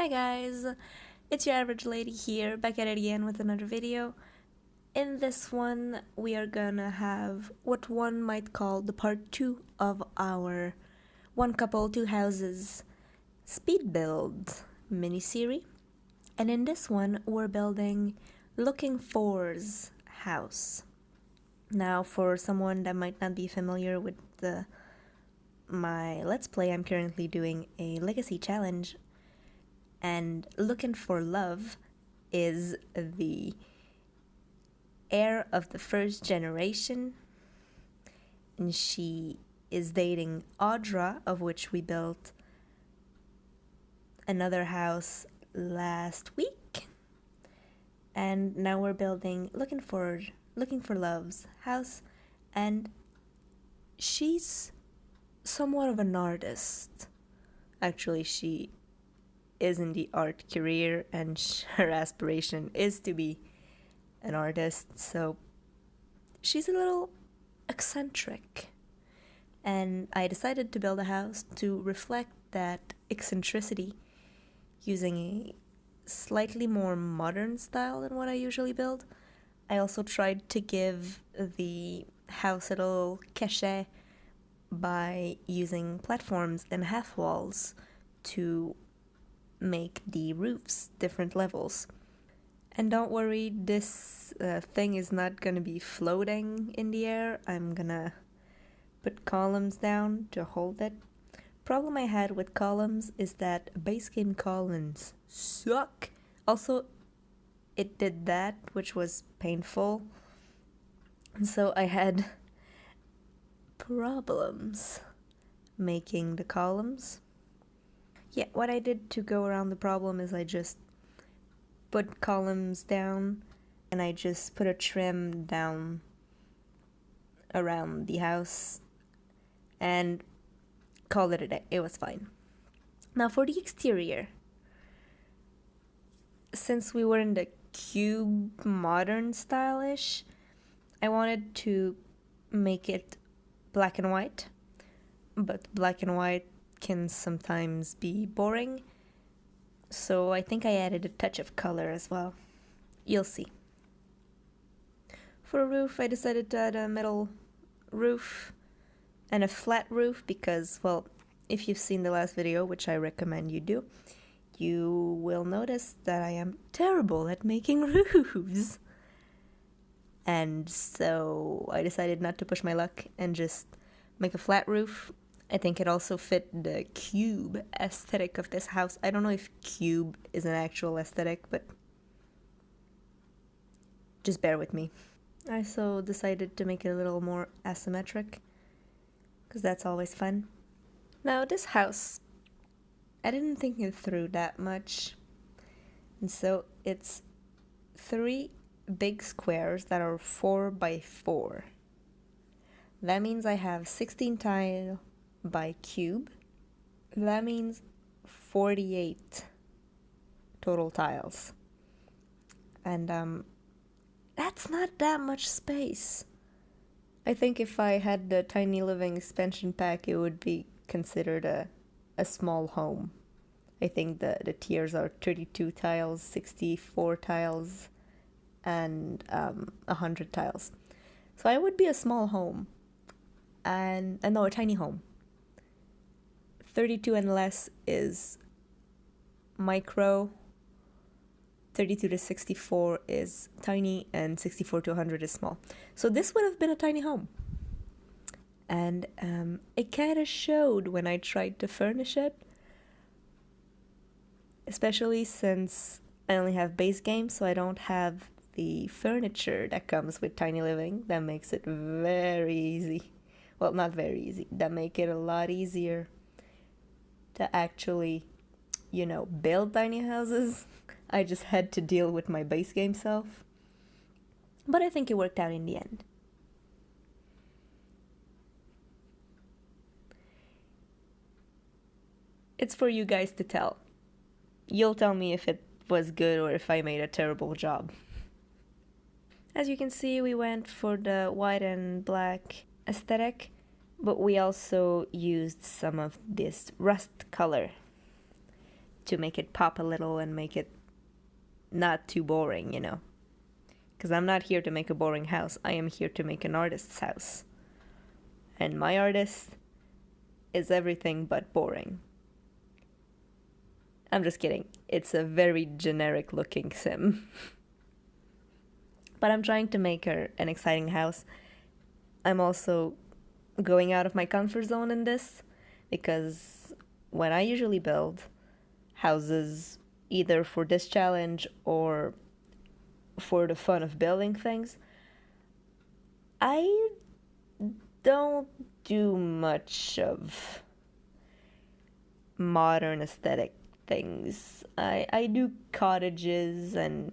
Hey guys, it's your average lady here, back at it again with another video. In this one, we are gonna have what one might call the part 2 of our One Couple, Two Houses speed build mini-series. And in this one, we're building Looking For's house. Now, for someone that might not be familiar with my Let's Play, I'm currently doing a legacy challenge, and Looking for Love is the heir of the first generation, and she is dating Audra, of which we built another house last week. And now we're building Looking for Love's house, and she's somewhat of an artist. Actually, she is in the art career, and her aspiration is to be an artist, so she's a little eccentric. And I decided to build a house to reflect that eccentricity using a slightly more modern style than what I usually build. I also tried to give the house a little cachet by using platforms and half walls to make the roofs different levels. And don't worry, this thing is not gonna be floating in the air. I'm gonna put columns down to hold it. Problem I had with columns is that base game columns suck. Also, it did that, which was painful. And so I had problems making the columns. Yeah, what I did to go around the problem is I just put columns down and I just put a trim down around the house and called it a day. It was fine. Now for the exterior, since we were in the cube modern stylish, I wanted to make it black and white, but black and white can sometimes be boring, so I think I added a touch of color as well. You'll see. For a roof, I decided to add a metal roof and a flat roof because, well, if you've seen the last video, which I recommend you do, you will notice that I am terrible at making roofs. And so I decided not to push my luck and just make a flat roof. I think it also fit the cube aesthetic of this house. I don't know if cube is an actual aesthetic, but just bear with me. I also decided to make it a little more asymmetric, because that's always fun. Now this house, I didn't think it through that much. And so it's 3 big squares that are 4 by 4. That means I have 16 tile by cube. That means 48 total tiles. And that's not that much space. I think if I had the Tiny Living expansion pack, it would be considered a small home. I think the tiers are 32 tiles, 64 tiles, and 100 tiles. So I would be a small home. And no, a tiny home. 32 and less is micro, 32 to 64 is tiny, and 64 to 100 is small. So this would have been a tiny home. And it kind of showed when I tried to furnish it, especially since I only have base game, so I don't have the furniture that comes with Tiny Living. That makes it very easy. Well, not very easy. That make it a lot easier to actually, build tiny houses. I just had to deal with my base game self. But I think it worked out in the end. It's for you guys to tell. You'll tell me if it was good or if I made a terrible job. As you can see, we went for the white and black aesthetic, but we also used some of this rust color to make it pop a little and make it not too boring, you know. Because I'm not here to make a boring house. I am here to make an artist's house. And my artist is everything but boring. I'm just kidding. It's a very generic looking sim. But I'm trying to make her an exciting house. I'm also going out of my comfort zone in this, because when I usually build houses, either for this challenge or for the fun of building things, I don't do much of modern aesthetic things. I do cottages and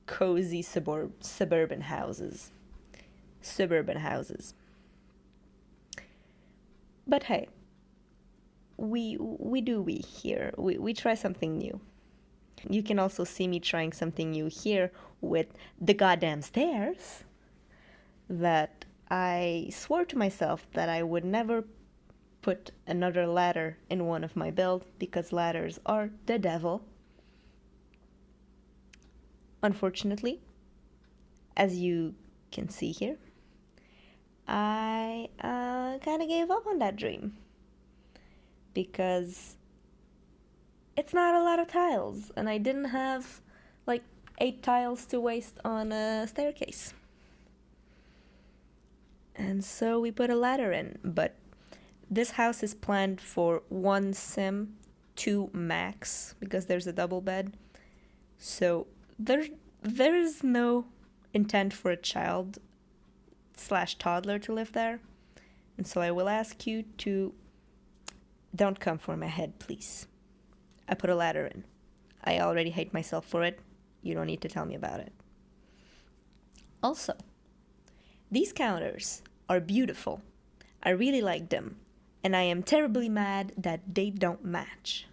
cozy suburban houses. But hey, we here. We try something new. You can also see me trying something new here with the goddamn stairs that I swore to myself that I would never put another ladder in one of my builds because ladders are the devil. Unfortunately, as you can see here, I kind of gave up on that dream because it's not a lot of tiles, and I didn't have like 8 tiles to waste on a staircase. And so we put a ladder in, but this house is planned for 1 sim, 2 max, because there's a double bed. So there is no intent for a child/toddler to live there. And so I will ask you to don't come for my head, please. I put a ladder in. I already hate myself for it. You don't need to tell me about it. Also, these counters are beautiful. I really like them. And I am terribly mad that they don't match.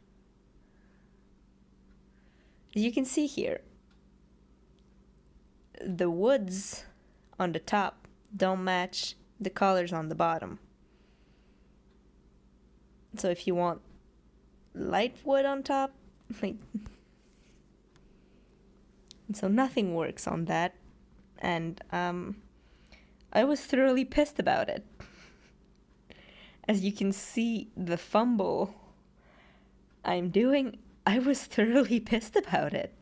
As you can see here, the woods on the top don't match the colors on the bottom. So if you want light wood on top, so nothing works on that. And I was thoroughly pissed about it. As you can see, the fumble I'm doing, I was thoroughly pissed about it.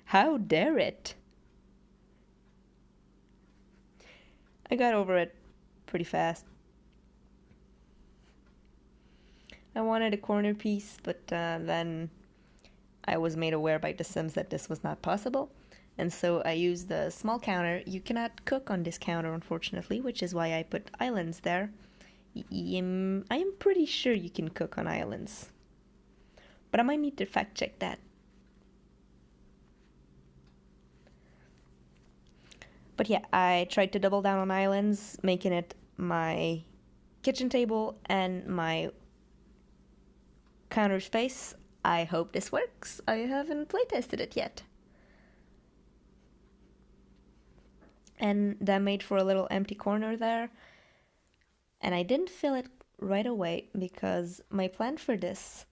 How dare it? I got over it pretty fast. I wanted a corner piece, but then I was made aware by The Sims that this was not possible. And so I used the small counter. You cannot cook on this counter, unfortunately, which is why I put islands there. I am pretty sure you can cook on islands. But I might need to fact check that. But yeah, I tried to double down on islands, making it my kitchen table and my counter space. I hope this works. I haven't playtested it yet. And that made for a little empty corner there. And I didn't fill it right away because my plan for this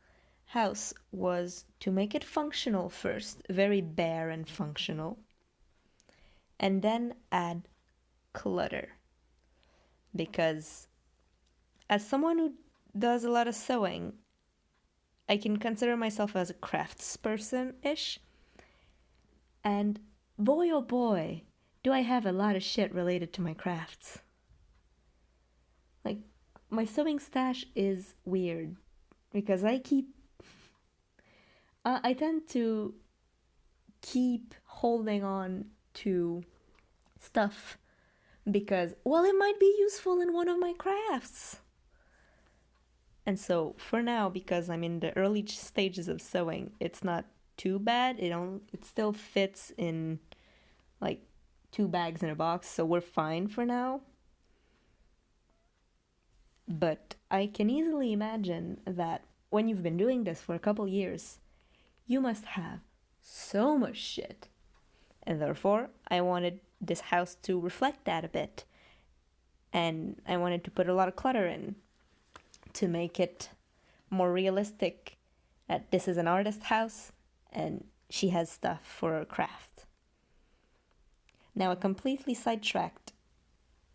house was to make it functional first, very bare and functional, and then add clutter. Because as someone who does a lot of sewing, I can consider myself as a craftsperson-ish. And boy oh boy, do I have a lot of shit related to my crafts. Like, my sewing stash is weird because I tend to keep holding on to stuff because, well, it might be useful in one of my crafts. And so for now, because I'm in the early stages of sewing, it's not too bad. It still fits in like 2 bags in a box, so we're fine for now. But I can easily imagine that when you've been doing this for a couple years, you must have so much shit. And therefore, I wanted this house to reflect that a bit. And I wanted to put a lot of clutter in to make it more realistic that this is an artist house and she has stuff for her craft. Now, I completely sidetracked.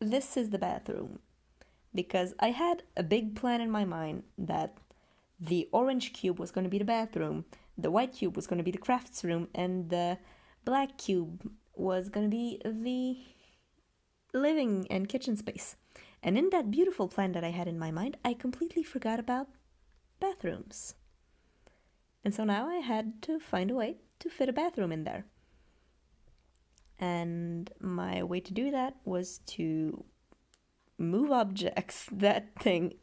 This is the bathroom because I had a big plan in my mind that the orange cube was going to be the bathroom, the white cube was going to be the crafts room, and the black cube was going to be the living and kitchen space. And in that beautiful plan that I had in my mind, I completely forgot about bathrooms. And so now I had to find a way to fit a bathroom in there. And my way to do that was to move objects, that thing,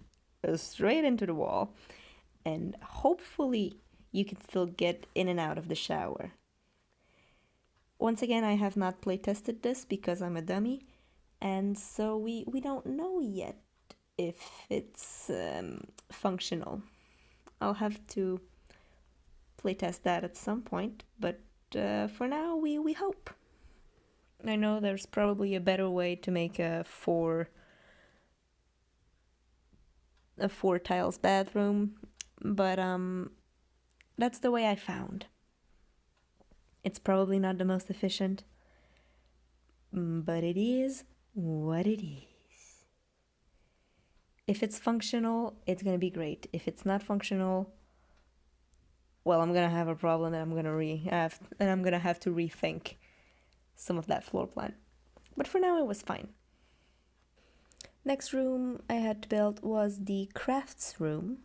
straight into the wall, and hopefully you can still get in and out of the shower. Once again, I have not play tested this because I'm a dummy, and so we don't know yet if it's functional. I'll have to playtest that at some point, but for now we hope. I know there's probably a better way to make a four tiles bathroom, but that's the way I found. It's probably not the most efficient, but it is what it is. If it's functional, it's gonna be great. If it's not functional, well, I'm gonna have a problem and I'm gonna have to rethink some of that floor plan. But for now, it was fine. Next room I had to build was the crafts room,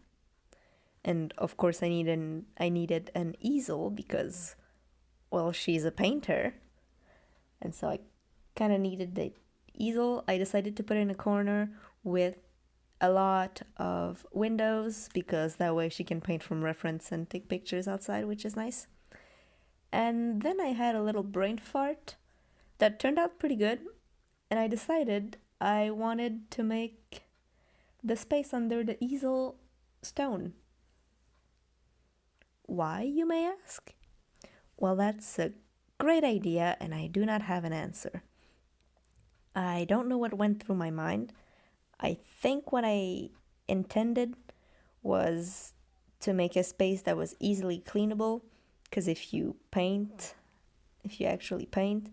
and of course I needed an easel because, well, she's a painter, and so I kind of needed the easel. I decided to put it in a corner with a lot of windows because that way she can paint from reference and take pictures outside, which is nice. And then I had a little brain fart that turned out pretty good, and I decided I wanted to make the space under the easel stone. Why, you may ask? Well, that's a great idea, and I do not have an answer. I don't know what went through my mind. I think what I intended was to make a space that was easily cleanable, because if you actually paint,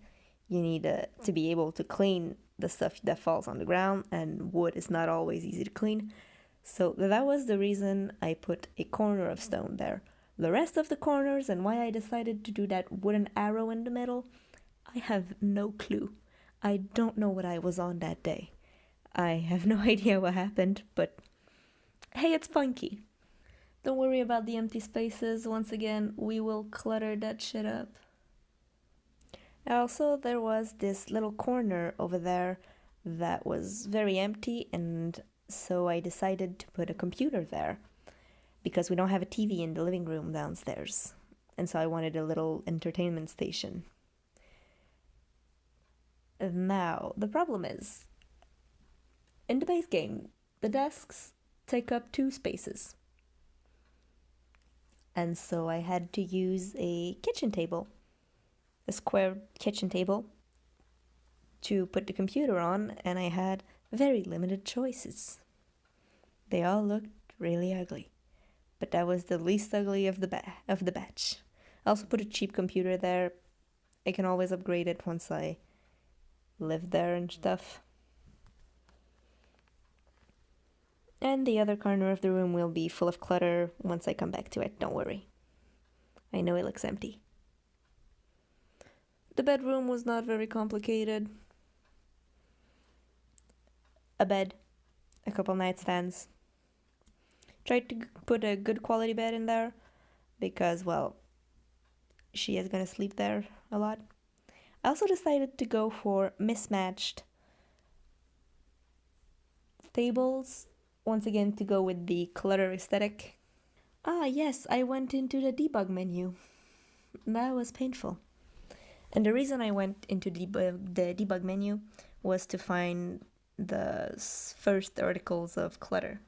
you need to be able to clean the stuff that falls on the ground, and wood is not always easy to clean. So that was the reason I put a corner of stone there. The rest of the corners and why I decided to do that wooden arrow in the middle, I have no clue. I don't know what I was on that day. I have no idea what happened, but hey, it's funky. Don't worry about the empty spaces. Once again, we will clutter that shit up. Also, there was this little corner over there that was very empty, and so I decided to put a computer there because we don't have a TV in the living room downstairs, and so I wanted a little entertainment station. Now, the problem is, in the base game, the desks take up 2 spaces, and so I had to use a kitchen table, a square kitchen table, to put the computer on, and I had very limited choices. They all looked really ugly, but that was the least ugly of the batch. I also put a cheap computer there. I can always upgrade it once I live there and stuff. And the other corner of the room will be full of clutter once I come back to it, don't worry. I know it looks empty. The bedroom was not very complicated. A bed, a couple nightstands. Tried to put a good quality bed in there because, well, she is gonna sleep there a lot. I also decided to go for mismatched tables, once again to go with the clutter aesthetic. Ah, yes, I went into the debug menu. That was painful. And the reason I went into the debug menu was to find the first articles of clutter.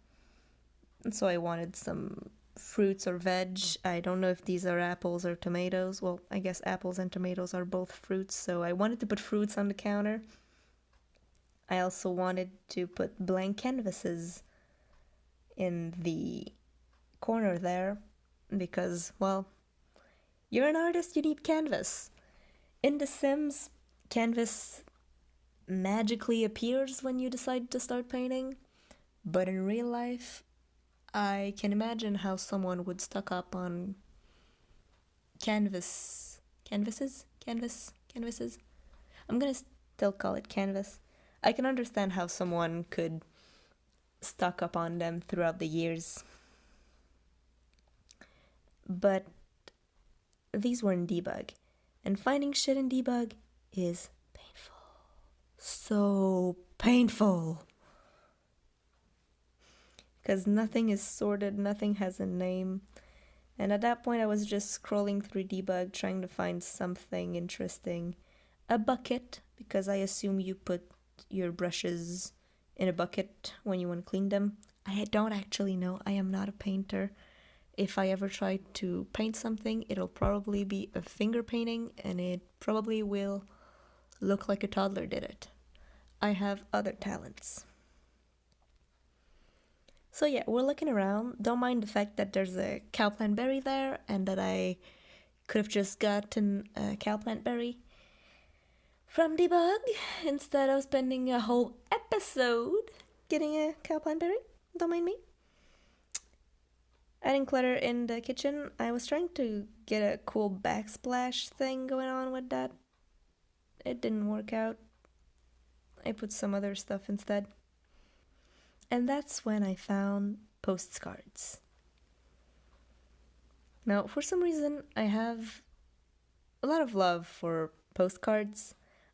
And so I wanted some fruits or veg. I don't know if these are apples or tomatoes. Well, I guess apples and tomatoes are both fruits, so I wanted to put fruits on the counter. I also wanted to put blank canvases in the corner there. because, well, you're an artist, you need canvas. In The Sims, canvas magically appears when you decide to start painting, but in real life, I can imagine how someone would stock up on canvases. I'm gonna still call it canvas. I can understand how someone could stock up on them throughout the years, but these were in debug, and finding shit in debug is painful. So painful. Because nothing is sorted, nothing has a name. And at that point, I was just scrolling through debug, trying to find something interesting. A bucket, because I assume you put your brushes in a bucket when you want to clean them. I don't actually know. I am not a painter. If I ever try to paint something, it'll probably be a finger painting, and it probably will look like a toddler did it. I have other talents. So yeah, we're looking around. Don't mind the fact that there's a cowplant berry there and that I could have just gotten a cowplant berry from debug instead of spending a whole episode getting a cowplant berry. Don't mind me. Adding clutter in the kitchen. I was trying to get a cool backsplash thing going on with that. It didn't work out. I put some other stuff instead. And that's when I found postcards. Now, for some reason, I have a lot of love for postcards.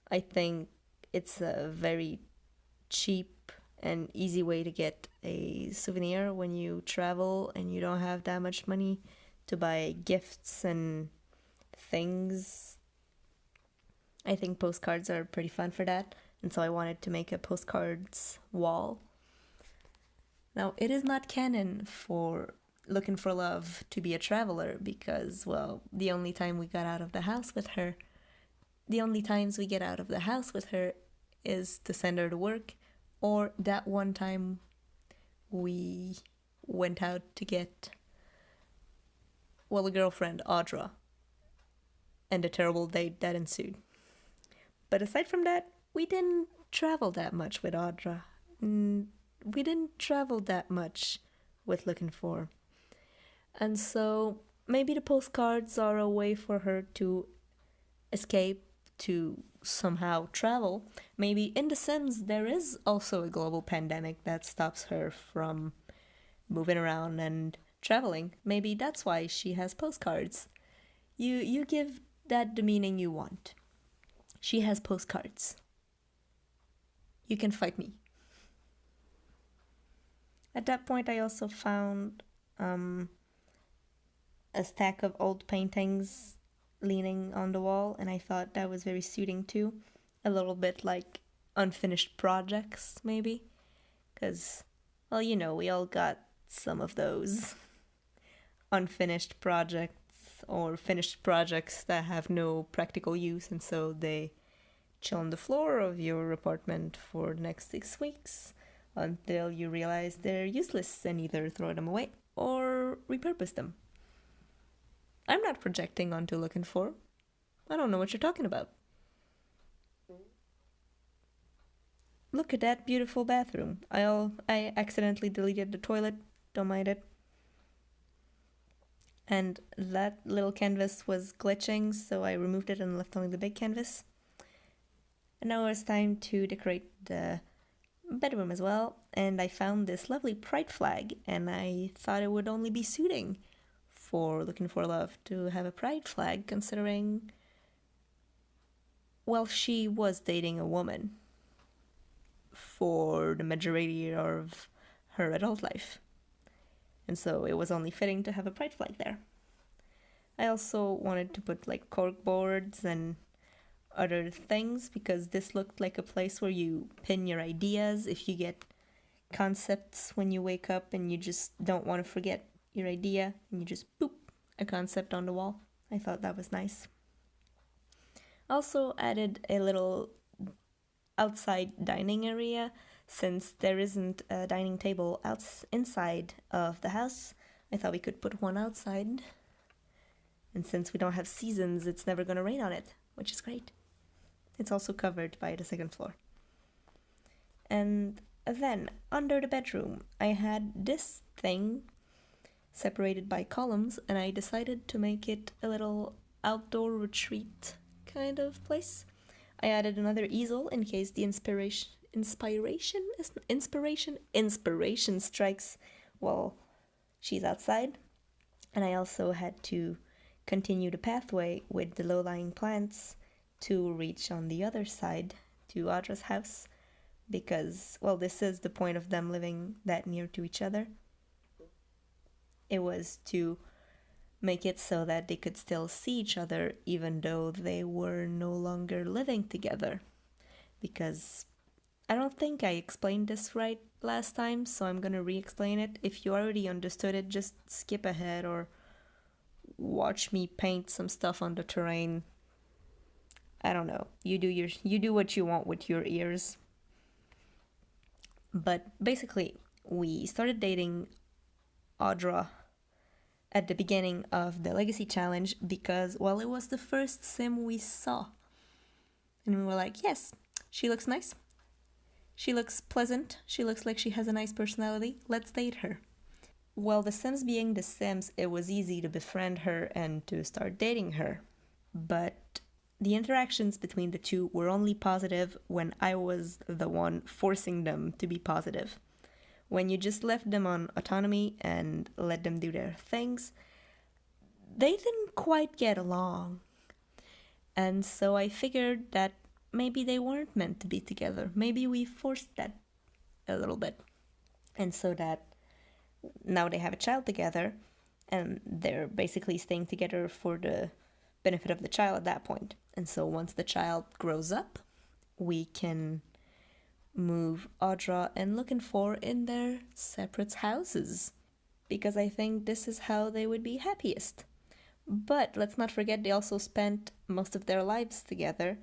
I think it's a very cheap and easy way to get a souvenir when you travel and you don't have that much money to buy gifts and things. I think postcards are pretty fun for that, and so I wanted to make a postcards wall. Now, it is not canon for Looking for Love to be a traveler because, well, the only time we got out of the house with her, the only times we get out of the house with her is to send her to work, or that one time we went out to get, well, a girlfriend, Audra, and a terrible date that ensued. But aside from that, we didn't travel that much with Audra. We didn't travel that much with Looking For. And so maybe the postcards are a way for her to escape, to somehow travel. Maybe in The Sims there is also a global pandemic that stops her from moving around and traveling. Maybe that's why she has postcards. You give that the meaning you want. She has postcards. You can fight me. At that point, I also found a stack of old paintings leaning on the wall, and I thought that was very suiting too. A little bit like unfinished projects, maybe. Because, well, you know, we all got some of those unfinished projects or finished projects that have no practical use, and so they chill on the floor of your apartment for the next 6 weeks until you realize they're useless and either throw them away or repurpose them. I'm not projecting onto Looking For. I don't know what you're talking about. Look at that beautiful bathroom. I accidentally deleted the toilet. Don't mind it. And that little canvas was glitching, so I removed it and left only the big canvas. And now it's time to decorate the bedroom as well, and I found this lovely pride flag, and I thought it would only be suiting for Looking For Love to have a pride flag, considering, well, she was dating a woman for the majority of her adult life, and so it was only fitting to have a pride flag there. I also wanted to put like cork boards and other things because this looked like a place where you pin your ideas if you get concepts when you wake up and you just don't want to forget your idea and you just boop a concept on the wall. I thought that was nice. Also added a little outside dining area since there isn't a dining table inside of the house. I thought we could put one outside. And since we don't have seasons, it's never gonna rain on it, which is great. It's also covered by the second floor. And then, under the bedroom, I had this thing separated by columns, and I decided to make it a little outdoor retreat kind of place. I added another easel in case the inspiration strikes while she's outside. And I also had to continue the pathway with the low-lying plants to reach on the other side to Audra's house, because, well, this is the point of them living that near to each other. It was to make it so that they could still see each other even though they were no longer living together. Because I don't think I explained this right last time, so I'm gonna re-explain it. If you already understood it, just skip ahead or watch me paint some stuff on the terrain. I don't know. You do what you want with your ears. But basically, we started dating Audra at the beginning of the Legacy Challenge because, well, it was the first sim we saw. And we were like, yes, she looks nice. She looks pleasant. She looks like she has a nice personality. Let's date her. Well, the Sims being the Sims, it was easy to befriend her and to start dating her. But the interactions between the two were only positive when I was the one forcing them to be positive. When you just left them on autonomy and let them do their things, they didn't quite get along. And so I figured that maybe they weren't meant to be together. Maybe we forced that a little bit. And so that now they have a child together, and they're basically staying together for the benefit of the child at that point. And so once the child grows up, we can move Audra and Looking For in their separate houses, because I think this is how they would be happiest. But let's not forget they also spent most of their lives together,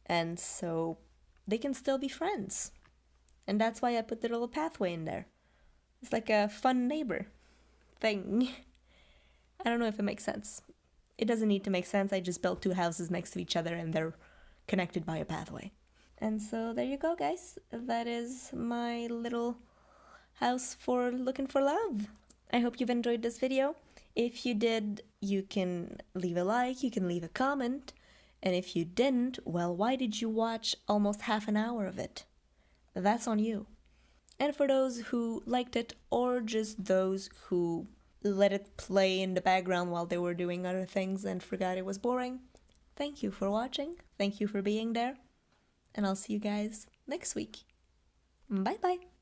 and so they can still be friends. And that's why I put the little pathway in there. It's like a fun neighbor thing. I don't know if it makes sense. It doesn't need to make sense. I just built two houses next to each other and they're connected by a pathway. And so there you go, guys. That is my little house for Looking For Love. I hope you've enjoyed this video. If you did, you can leave a like, you can leave a comment. And if you didn't, well, why did you watch almost half an hour of it? That's on you. And for those who liked it, or just those who let it play in the background while they were doing other things and forgot it was boring, thank you for watching. Thank you for being there. And I'll see you guys next week. Bye bye.